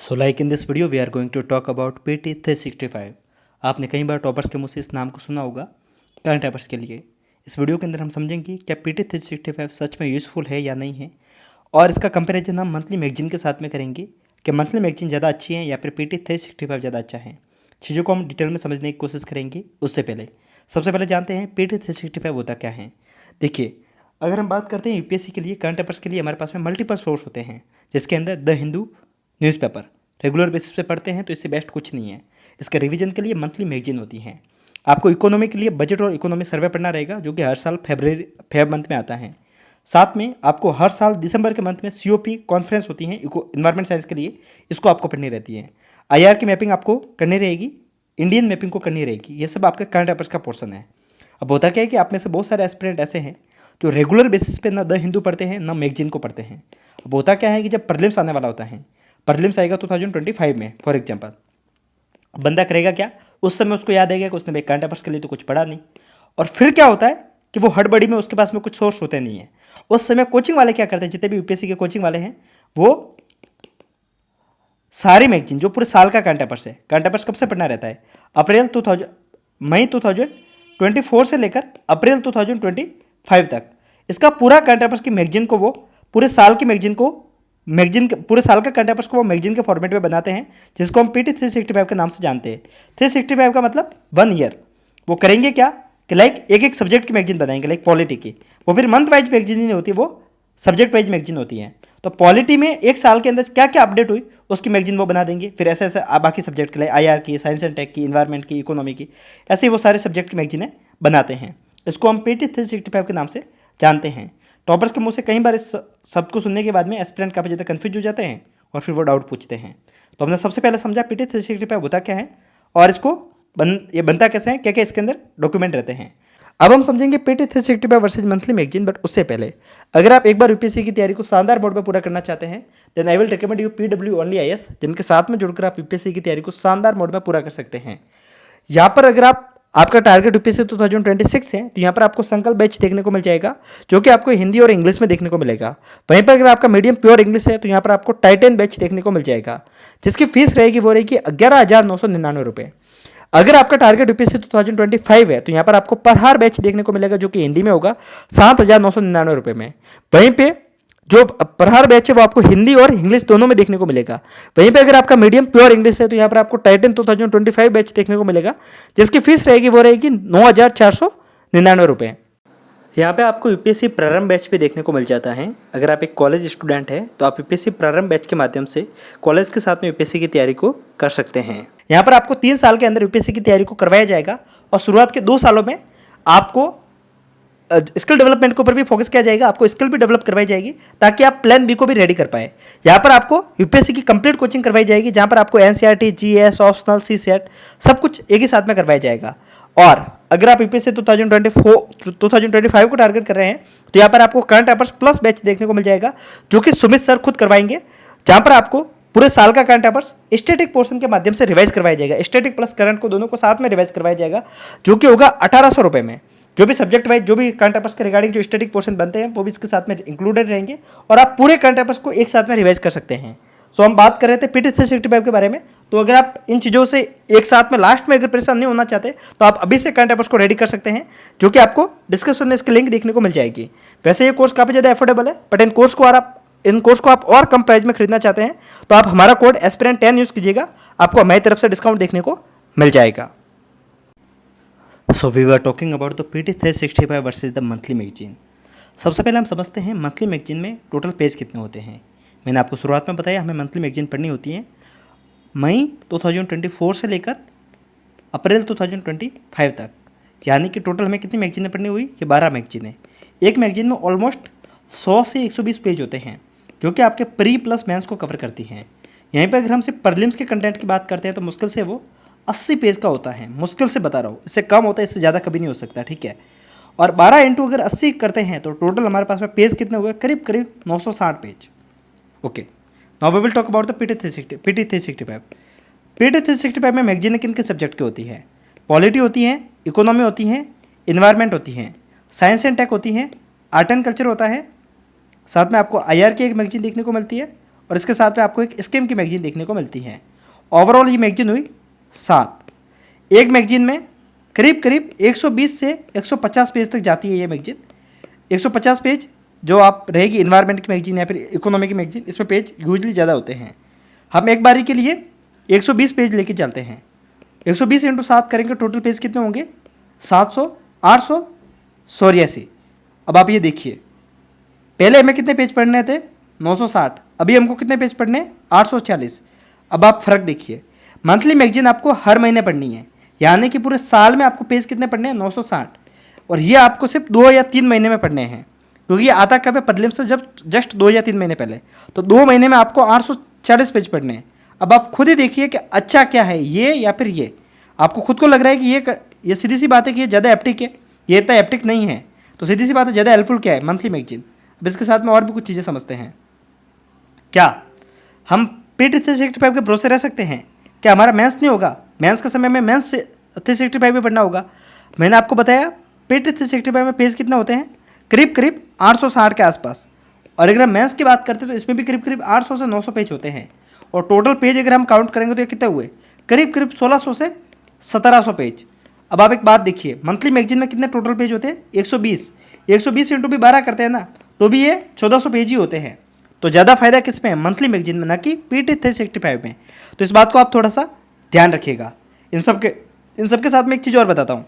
So like in this video we are going to talk about PT 365। आपने कई बार toppers के मुंह से इस नाम को सुना होगा करंट अफेयर्स के लिए। इस वीडियो के अंदर हम समझेंगे क्या PT 365 सच में यूज़फुल है या नहीं है, और इसका कंपैरिजन हम मंथली मैगजीन के साथ में करेंगे कि मंथली मैगजीन ज़्यादा अच्छी है या फिर PT 365 ज़्यादा अच्छा है। चीज़ों को हम डिटेल में समझने की कोशिश करेंगे। उससे पहले सबसे पहले जानते हैं PT 365 होता क्या है। देखिए, अगर हम बात करते हैं UPSC के लिए करंट अफेयर्स के लिए हमारे पास में मल्टीपल सोर्स होते हैं, जिसके अंदर the Hindu newspaper regular basis पे पढ़ते हैं तो इससे बेस्ट कुछ नहीं है। इसका रिवीजन के लिए मंथली मैगजीन होती हैं। आपको इकोनॉमी के लिए बजट और इकोनॉमी सर्वे पढ़ना रहेगा, जो कि हर साल फेब मंथ में आता है। साथ में आपको हर साल दिसंबर के मंथ में COP कॉन्फ्रेंस होती है इन्वायरमेंट साइंस के लिए, इसको आपको पढ़नी रहती है। IR की मैपिंग आपको करनी रहेगी, इंडियन मैपिंग को करनी रहेगी। ये सब आपके करंट अफेयर्स का पोर्सन है। अब होता क्या है कि आप में से बहुत सारे एस्पिरेंट ऐसे हैं जो रेगुलर बेसिस पे ना द हिंदू पढ़ते हैं ना मैगजीन को पढ़ते हैं। अब होता क्या है कि जब प्रीलिम्स आने वाला होता है, प्रीलिम्स आएगा 2025 में फॉर एग्जांपल, बंदा करेगा क्या, उस समय उसको याद आएगा कि उसने भाई करंट अफेयर्स के लिए तो कुछ पढ़ा नहीं। और फिर क्या होता है कि वो हड़बड़ी में उसके पास में कुछ सोर्स होते नहीं है। उस समय कोचिंग वाले क्या करते हैं, जितने भी UPSC के कोचिंग वाले हैं, वो सारी मैगजीन जो पूरे साल का करंट अफेयर्स है, करंट अफेयर्स कब से पढ़ना रहता है, मई 2024 से लेकर अप्रैल 2025 तक, इसका पूरा करंट अफेयर्स की मैगजीन को वो पूरे साल की पूरे साल का करंट अफेयर्स को वो मैगजीन के फॉर्मेट में बनाते हैं, जिसको हम PT 365 के नाम से जानते हैं। 365 का मतलब 1 ईयर। वो करेंगे क्या कि लाइक एक एक सब्जेक्ट की मैगजीन बनाएंगे, लाइक पॉलिटी की। वो फिर मंथ वाइज मैगजीन नहीं होती, वो सब्जेक्ट वाइज मैगजीन होती है। तो पॉलिटी में एक साल के अंदर क्या क्या अपडेट हुई उसकी मैगजीन वो बना देंगे। फिर ऐसे ऐसे बाकी सब्जेक्ट के लिए IR की, साइंस एंड टेक की, इन्वायरमेंट की, इकोनॉमी की, ऐसे ही वो सारे सब्जेक्ट की मैगजीनें बनाते हैं। इसको हम PT 365 के नाम से जानते हैं। टॉपर्स के मुंह से कई बार इस सब को सुनने के बाद में एस्पिरेंट काफ़ी ज़्यादा कन्फ्यूज हो जाते हैं और फिर वो डाउट पूछते हैं। तो हमने सबसे पहले समझा PT 365 होता क्या है और इसको ये बनता कैसे है, क्या क्या इसके अंदर डॉक्यूमेंट रहते हैं। अब हम समझेंगे PT 365 versus monthly magazine. But उससे पहले अगर आप एक बार UPSC की तैयारी को शानदार मोड में पूरा करना चाहते हैं, then I will recommend you PW only IS, जिनके साथ में जुड़कर आप UPSC की तैयारी को शानदार मोड में पूरा कर सकते हैं। यहाँ पर अगर आपका टारगेट UPSC 2026 है तो यहाँ पर आपको संकल्प बैच देखने को मिल जाएगा, जो कि आपको हिंदी और इंग्लिश में देखने को मिलेगा। वहीं पर अगर आपका मीडियम प्योर इंग्लिश है तो यहाँ पर आपको टाइटन बैच देखने को मिल जाएगा, जिसकी फीस रहेगी वो रहेगी 11,999 रुपये। अगर आपका टारगेट UPSC 2025 है तो यहाँ पर आपको प्रहार बैच देखने को मिलेगा, जो कि हिंदी में होगा 7,999 रुपये में। वहीं पे जो प्रहार बैच है वो आपको हिंदी और इंग्लिश दोनों में देखने को मिलेगा। वहीं पे अगर आपका मीडियम प्योर इंग्लिश है तो यहाँ पर आपको टाइटन 2025 बैच देखने को मिलेगा, जिसकी फीस रहेगी वो रहेगी 9,499 रुपये। यहाँ पे आपको UPSC प्रारंभ बैच पे देखने को मिल जाता है। अगर आप एक कॉलेज स्टूडेंट हैं तो आप UPSC प्रारंभ बैच के माध्यम से कॉलेज के साथ में UPSC की तैयारी को कर सकते हैं। यहाँ पर आपको 3 साल के अंदर UPSC की तैयारी को करवाया जाएगा और शुरुआत के 2 सालों में आपको स्किल डेवलपमेंट के ऊपर भी फोकस किया जाएगा। आपको स्किल भी डेवलप करवाई जाएगी ताकि आप प्लान B को भी रेडी कर पाए। यहाँ पर आपको UPSC की कंप्लीट कोचिंग करवाई जाएगी, जहाँ पर आपको NCERT, GS, ऑप्शनल, CSET सब कुछ एक ही साथ में करवाया जाएगा। और अगर आप UPSC 2025 को टारगेट कर रहे हैं तो यहाँ पर आपको करंट अफेयर्स प्लस बैच देखने को मिल जाएगा, जो कि सुमित सर खुद करवाएंगे, जहाँ पर आपको पूरे साल का करंट अफेयर्स स्टैटिक पोर्शन के माध्यम से रिवाइज करवाया जाएगा। स्टैटिक प्लस करंट को दोनों को साथ में रिवाइज करवाया जाएगा, जो कि होगा 1,800 रुपये में। जो भी सब्जेक्ट वाइज जो भी करंट अफेयर्स के रिगार्डिंग जो स्टैटिक पोर्शन बनते हैं वो भी इसके साथ में इंक्लूडेड रहेंगे और आप पूरे करंट अफेयर्स को एक साथ में रिवाइज कर सकते हैं। सो हम बात कर रहे थे PT 365 के बारे में। तो अगर आप इन चीज़ों से एक साथ में लास्ट में अगर परेशान नहीं होना चाहते तो आप अभी से करंट अफेयर्स को रेडी कर सकते हैं, जो कि आपको डिस्क्रिप्शन में इसकी लिंक देखने को मिल जाएगी। वैसे ये कोर्स काफ़ी ज़्यादा अफोर्डेबल है, बट इन कोर्स को आप और कम प्राइस में खरीदना चाहते हैं तो आप हमारा कोड एस्पिरेंट 10 यूज़ कीजिएगा, आपको हमारी तरफ से डिस्काउंट देखने को मिल जाएगा। So we were talking about the PT 365 versus the monthly magazine. सबसे पहले हम समझते हैं मंथली मैगजीन में टोटल पेज कितने होते हैं। मैंने आपको शुरुआत में बताया हमें मंथली मैगजीन पढ़नी होती है मई 2024 से लेकर अप्रैल 2025 तक, यानी कि टोटल हमें कितनी मैगजीनें पढ़नी हुई, ये 12 मैगजीनें। एक मैगजीन में ऑलमोस्ट 100 से 120 पेज होते हैं, जो कि आपके प्री प्लस मेंस को कवर करती हैं। यहीं पर अगर हम सिर्फ प्रीलिम्स के कंटेंट की बात करते हैं तो मुश्किल से वो 80 पेज का होता है, मुश्किल से बता रहा हूँ, इससे कम होता है, इससे ज़्यादा कभी नहीं हो सकता, ठीक है। और 12 इंटू अगर 80 करते हैं तो टोटल हमारे पास में पेज कितने हुए, करीब करीब 960 पेज। Okay, now we will talk about the PT 365। PT 365 में मैगजीन किन किन सब्जेक्ट की होती है, पॉलिटी होती है, इकोनॉमी होती है, इन्वायरमेंट होती है, साइंस एंड टेक होती है, आर्ट एंड कल्चर होता है, साथ में आपको IR की एक मैगजीन देखने को मिलती है और इसके साथ में आपको एक स्कीम की मैगजीन देखने को मिलती है। ओवरऑल ये मैगजीन हुई 7। एक मैगजीन में करीब करीब 120 से 150 पेज तक जाती है ये मैगजीन। 150 पेज जो आप रहेगी इन्वायरमेंट की मैगजीन या फिर इकोनॉमी की मैगजीन, इसमें पेज यूजली ज़्यादा होते हैं। हम एक बारी के लिए 120 पेज लेके चलते हैं। 120 इंटू 7 करेंगे, टोटल पेज कितने होंगे? 700, 800, 84। अब आप ये देखिए, पहले हमें कितने पेज पढ़ने थे? 960। अभी हमको कितने पेज पढ़ने हैं? 840। अब आप फर्क देखिए, मंथली मैगजीन आपको हर महीने पढ़नी है, यानी कि पूरे साल में आपको पेज कितने पढ़ने हैं? 960। और ये आपको सिर्फ 2 या 3 महीने में पढ़ने हैं, क्योंकि ये आता कब है? प्रीलिम्स से जब जस्ट 2 या 3 महीने पहले। तो 2 महीने में आपको 840 पेज पढ़ने हैं। अब आप खुद ही देखिए कि अच्छा क्या है, ये या फिर ये। आपको खुद को लग रहा है कि ये सीधी सी बात है कि ये ज़्यादा एप्टिक है, ये इतना एप्टिक नहीं है, तो सीधी सी बात है ज़्यादा हेल्पफुल क्या है? Monthly magazine. अब इसके साथ में और भी कुछ चीज़ें समझते हैं। क्या हम पीटी 365 के भरोसे रह सकते हैं? क्या हमारा मेंस नहीं होगा? मेंस के समय में मेंस 365 में पढ़ना होगा। मैंने आपको बताया पीटी 365 में पेज कितना होते हैं? करीब करीब 860 के आसपास। और अगर हम मेंस की बात करते हैं तो इसमें भी करीब करीब 800 से 900 पेज होते हैं। और टोटल पेज अगर हम काउंट करेंगे तो ये कितने हुए? करीब करीब 1600 से 1700 पेज। अब आप एक बात देखिए, मंथली मैगजीन में कितने टोटल पेज होते हैं? 120। 120 इंटू भी 12 करते हैं ना, तो भी ये 1400 पेज ही होते हैं। तो ज़्यादा फायदा किस में है? मंथली मैगजीन में, ना कि पीटी 365 में। तो इस बात को आप थोड़ा सा ध्यान रखिएगा। इन सब के साथ में एक चीज़ और बताता हूँ।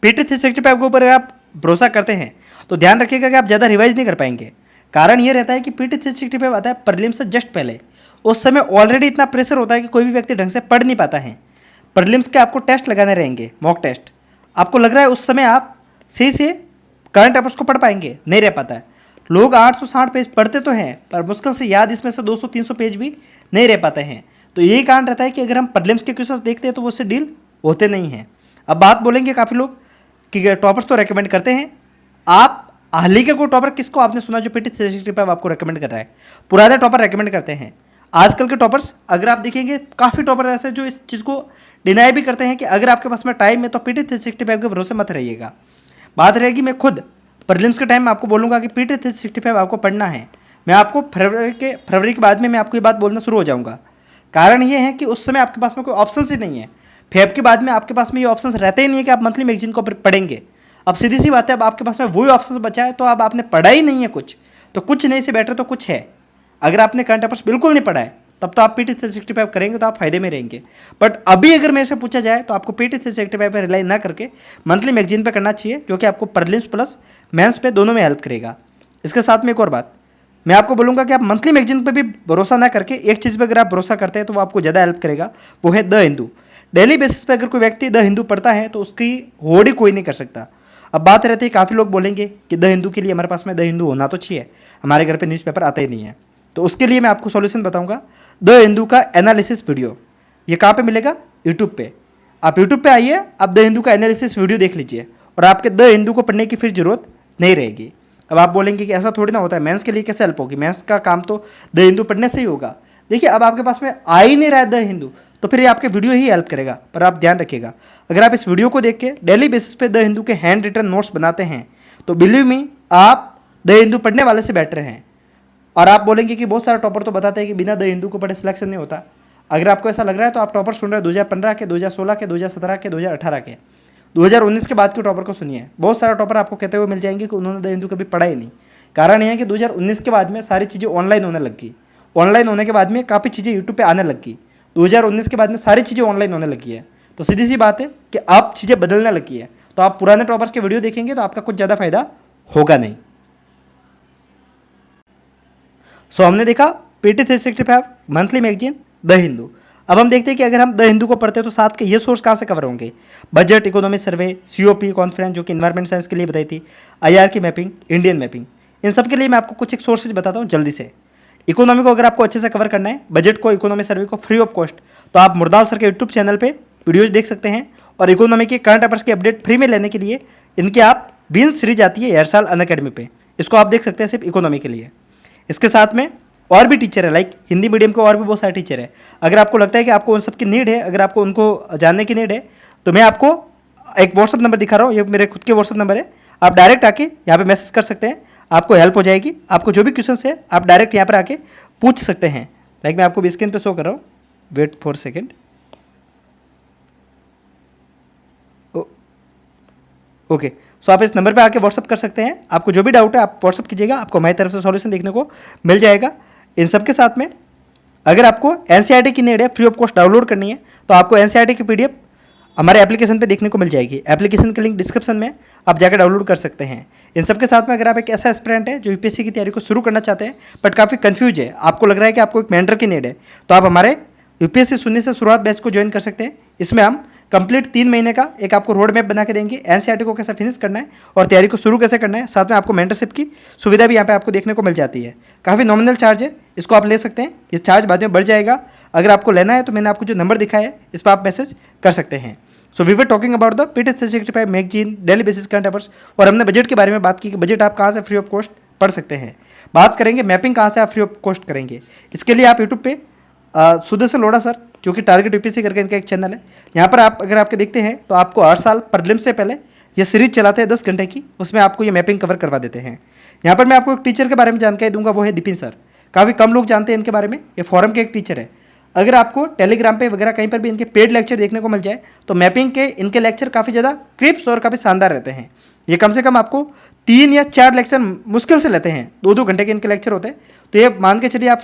पीटी 365 के ऊपर अगर आप भरोसा करते हैं तो ध्यान रखिएगा कि आप ज़्यादा रिवाइज नहीं कर पाएंगे। कारण ये रहता है कि पीटी 365 आता है प्रीलिम्स से जस्ट पहले। उस समय ऑलरेडी इतना प्रेशर होता है कि कोई भी व्यक्ति ढंग से पढ़ नहीं पाता है। प्रीलिम्स के आपको टेस्ट लगाने रहेंगे, मॉक टेस्ट। आपको लग रहा है उस समय आप सही से करंट अफेयर्स को पढ़ पाएंगे? नहीं रह पाता है। लोग 860 पेज पढ़ते तो हैं, पर मुश्किल से याद इसमें से 200-300 पेज भी नहीं रह पाते हैं। तो यही कारण रहता है कि अगर हम प्रीलिम्स के क्वेश्चंस देखते हैं तो वो उससे डील होते नहीं हैं। अब बात बोलेंगे काफ़ी लोग कि टॉपर्स तो रेकमेंड करते हैं। आप हाल ही के कोई टॉपर किसको आपने सुना जो पीटी 365 आपको रेकमेंड कर रहा है? पुराने टॉपर रेकमेंड करते हैं। आजकल के टॉपर्स अगर आप देखेंगे, काफ़ी टॉपर ऐसे जो इस चीज़ को डिनाई भी करते हैं कि अगर आपके पास में टाइम है तो पीटी 365 के भरोसे मत रहिएगा। बात रहेगी, मैं खुद प्रीलिम्स के टाइम में आपको बोलूँगा कि पीटी 365 आपको पढ़ना है। मैं आपको फरवरी के बाद में मैं आपको ये बात बोलना शुरू हो जाऊँगा। कारण ये है कि उस समय आपके पास में कोई ऑप्शन ही नहीं है। फेब के बाद में आपके पास में ये ऑप्शंस रहते ही नहीं है कि आप मंथली मैगजीन को पढ़ेंगे। अब सीधी सी बात है, अब आपके पास में वही ऑप्शंस बचा है, तो अब आपने पढ़ा ही नहीं है कुछ, तो कुछ नहीं से बेटर तो कुछ है। अगर आपने करंट अफेयर्स बिल्कुल नहीं पढ़ा है तब तो आप पीटी 365 करेंगे तो आप फायदे में रहेंगे। बट अभी अगर मेरे से पूछा जाए तो आपको पीटी 365 पर रिलाई ना करके मंथली मैगजीन पर करना चाहिए, जो कि आपको प्रीलिम्स प्लस मेंस पे दोनों में हेल्प करेगा। इसके साथ में एक और बात मैं आपको बोलूँगा कि आप मंथली मैगजीन पर भी भरोसा ना करके एक चीज़ पर अगर आप भरोसा करते हैं तो वो आपको ज़्यादा हेल्प करेगा, वो है द हिंदू। डेली बेसिस पे अगर कोई व्यक्ति द हिंदू पढ़ता है तो उसकी होड़ ही कोई नहीं कर सकता। अब बात रहती है, काफ़ी लोग बोलेंगे कि द हिंदू के लिए हमारे पास में द हिंदू होना तो चाहिए, हमारे घर पे न्यूज़पेपर आता ही नहीं है। तो उसके लिए मैं आपको सॉल्यूशन बताऊंगा, द हिंदू का एनालिसिस वीडियो। ये कहाँ पे मिलेगा? यूट्यूब पे। आप यूट्यूब पे आइए, आप द हिंदू का एनालिसिस वीडियो देख लीजिए और आपके द हिंदू को पढ़ने की फिर जरूरत नहीं रहेगी। अब आप बोलेंगे कि ऐसा थोड़ी ना होता है, मेंस के लिए कैसे हेल्प होगी? मेंस का काम तो द हिंदू पढ़ने से ही होगा। देखिए, अब आपके पास में आ ही नहीं रहा है द हिंदू, तो फिर ये आपके वीडियो ही हेल्प करेगा। पर आप ध्यान रखिएगा, अगर आप इस वीडियो को देख के डेली बेसिस पे द हिंदू के हैंड रिटन नोट्स बनाते हैं तो बिलीव मी, आप द हिंदू पढ़ने वाले से बेटर हैं। और आप बोलेंगे कि बहुत सारे टॉपर तो बताते हैं कि बिना द हिंदू को पढ़े सिलेक्शन नहीं होता। अगर आपको ऐसा लग रहा है तो आप टॉपर सुन रहे हैं 2015 के, 2016 के, 2017 के, 2018 के, 2019 के बाद के टॉपर को सुनिए। बहुत सारे टॉपर आपको कहते हुए मिल जाएंगे कि उन्होंने द हिंदू कभी पढ़ा ही नहीं। कारण यह है कि 2019 के बाद में सारी चीज़ें ऑनलाइन होने लग गई। ऑनलाइन होने के बाद में काफ़ी चीज़ें यूट्यूब पे आने लग गई। 2019 के बाद में सारी चीज़ें ऑनलाइन होने लगी है। तो सीधी सी बात है कि अब चीज़ें बदलने लगी है। तो आप पुराने टॉपर्स के वीडियो देखेंगे तो आपका कुछ ज़्यादा फायदा होगा नहीं। सो हमने देखा PT 365 monthly magazine the Hindu. अब हम देखते हैं कि अगर हम द हिंदू को पढ़ते हैं तो साथ के ये सोर्स कहाँ से कवर होंगे? बजट, इकोनॉमी सर्वे, सीओपी कॉन्फ्रेंस जो कि इन्वायरमेंट साइंस के लिए बताई थी, आईआर की मैपिंग, इंडियन मैपिंग। इन सब के लिए मैं आपको कुछ एक सोर्सेज बताता हूँ जल्दी से। इकोनॉमी को अगर आपको अच्छे से कवर करना है, बजट को, इकोनॉमी सर्वे को फ्री ऑफ कॉस्ट, तो आप मुरदाल सर के यूट्यूब चैनल पे वीडियोज देख सकते हैं। और इकोनॉमी के करंट अफेयर्स की अपडेट फ्री में लेने के लिए इनकी आप बीन सीरीज आती है हर साल अनअकैडमी पे, इसको आप देख सकते हैं सिर्फ इकोनॉमी के लिए। इसके साथ में और भी टीचर है, लाइक हिंदी मीडियम के और भी बहुत सारे टीचर है। अगर आपको लगता है कि आपको उन सब की नीड है, अगर आपको उनको जानने की नीड है, तो मैं आपको एक व्हाट्सअप नंबर दिखा रहा हूँ, ये मेरे खुद के व्हाट्सअप नंबर है। आप डायरेक्ट आके यहाँ पे मैसेज कर सकते हैं, आपको हेल्प हो जाएगी। आपको जो भी क्वेश्चन है आप डायरेक्ट यहाँ पर आके पूछ सकते हैं। लाइक मैं आपको भी स्क्रीन पे शो कर रहा हूँ, वेट फॉर सेकेंड। ओके, सो आप इस नंबर पे आके व्हाट्सअप कर सकते हैं। आपको जो भी डाउट है आप व्हाट्सअप कीजिएगा, आपको हमारी तरफ से सॉल्यूशन देखने को मिल जाएगा। इन सब के साथ में अगर आपको एनसीईआरटी की नीड है, फ्री ऑफ कॉस्ट डाउनलोड करनी है, तो आपको एनसीईआरटी की पीडीएफ हमारे एप्लीकेशन पे देखने को मिल जाएगी। एप्लीकेशन का लिंक डिस्क्रिप्शन में आप जाकर डाउनलोड कर सकते हैं। इन सब के साथ में अगर आप एक ऐसा एस्पिरेंट है जो यूपीएससी की तैयारी को शुरू करना चाहते हैं बट काफ़ी कंफ्यूज है, आपको लग रहा है कि आपको एक मेंटर की नीड है, तो आप हमारे यूपीएससी शून्य से शुरुआत बैच को ज्वाइन कर सकते हैं। इसमें हम कंप्लीट 3 महीने का एक आपको रोड मैप बना के देंगे, एनसीईआरटी को कैसे फिनिश करना है और तैयारी को शुरू कैसे करना है। साथ में आपको मेंटरशिप की सुविधा भी यहाँ पे आपको देखने को मिल जाती है। काफ़ी नॉमिनल चार्ज है, इसको आप ले सकते हैं। ये चार्ज बाद में बढ़ जाएगा। अगर आपको लेना है तो मैंने आपको जो नंबर दिखाया है इस पर आप मैसेज कर सकते हैं। So we were talking about the PT 365 magazine daily basis current affairs, और हमने बजट के बारे में बात की कि बजट आप कहाँ से फ्री ऑफ कॉस्ट पढ़ सकते हैं। बात करेंगे मैपिंग कहाँ से आप फ्री ऑफ कॉस्ट करेंगे। इसके लिए आप यूट्यूब पे सुदर्शन लोढ़ा सर, जो कि टारगेट यूपीएससी करके इनका एक चैनल है, यहाँ पर आप अगर आपके देखते हैं तो आपको हर साल प्रीलिम्स से पहले ये सीरीज चलाते हैं 10 घंटे की, उसमें आपको ये मैपिंग कवर करवा देते हैं। यहाँ पर मैं आपको एक टीचर के बारे में जानकारी दूंगा, वो है दीपिन सर। काफ़ी कम लोग जानते हैं इनके बारे में। ये फॉरम के एक टीचर है। अगर आपको टेलीग्राम पे वगैरह कहीं पर भी इनके पेड लेक्चर देखने को मिल जाए तो मैपिंग के इनके लेक्चर काफ़ी ज़्यादा क्रिप्स और काफ़ी शानदार रहते हैं। ये कम से कम आपको 3 या 4 लेक्चर मुश्किल से लेते हैं, 2-2 घंटे के इनके लेक्चर होते हैं। तो ये मान के चलिए आप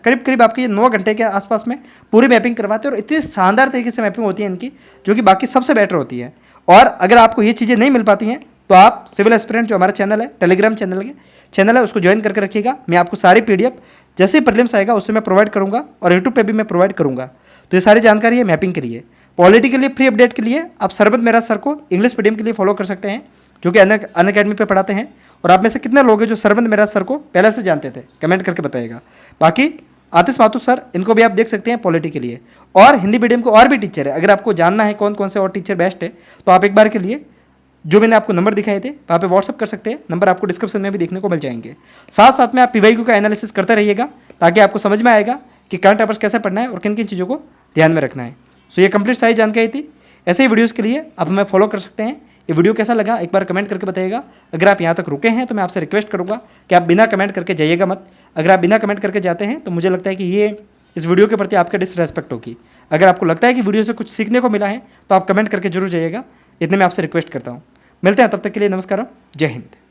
करीब आपकी 9 घंटे के आसपास में पूरी मैपिंग करवाते हैं, और इतनी शानदार तरीके से मैपिंग होती है इनकी, जो कि बाकी सबसे बेटर होती है। और अगर आपको ये चीज़ें नहीं मिल पाती हैं तो आप सिविल एस्पिरेंट जो हमारा चैनल है, टेलीग्राम चैनल है, उसको ज्वाइन करके रखिएगा। मैं आपको सारी पीडीएफ जैसे ही प्रीलिम्स आएगा उससे मैं प्रोवाइड करूँगा, और यूट्यूब पे भी मैं प्रोवाइड करूँगा। तो ये सारी जानकारी है मैपिंग के लिए। पॉलिटी के लिए फ्री अपडेट के लिए आप सरबत मेहराज सर को इंग्लिश मीडियम के लिए फॉलो कर सकते हैं, जो कि अनअकैडमी पे पढ़ाते हैं। और आप में से कितने लोग हैं जो सरबत मेहराज सर को पहले से जानते थे, कमेंट करके बताइएगा। बाकी आतिश माथुर सर, इनको भी आप देख सकते हैं पॉलिटी के लिए। और हिंदी मीडियम को और भी टीचर है, अगर आपको जानना है कौन कौन से और टीचर बेस्ट है तो आप एक बार के लिए जो मैंने आपको नंबर दिखाए थे वहाँ पे व्हाट्सअप कर सकते हैं। नंबर आपको डिस्क्रिप्शन में भी देखने को मिल जाएंगे। साथ साथ में आप पीवाईक्यू का एनालिसिस करते रहिएगा, ताकि आपको समझ में आएगा कि करंट अफेयर्स कैसे पढ़ना है और किन किन चीज़ों को ध्यान में रखना है। सो ये कंप्लीट सारी जानकारी थी। ऐसे ही वीडियोज़ के लिए आप हमें फॉलो कर सकते हैं। ये वीडियो कैसा लगा एक बार कमेंट करके बताइएगा। अगर आप यहाँ तक रुके हैं तो मैं आपसे रिक्वेस्ट करूँगा कि आप बिना कमेंट करके जाइएगा मत। अगर आप बिना कमेंट करके जाते हैं तो मुझे लगता है कि ये इस वीडियो के प्रति आपका डिसरेस्पेक्ट होगी। अगर आपको लगता है कि वीडियो से कुछ सीखने को मिला है तो आप कमेंट करके जरूर जाइएगा। इतने मैं आपसे रिक्वेस्ट करता हूँ। मिलते हैं, तब तक के लिए नमस्कार, जय हिंद।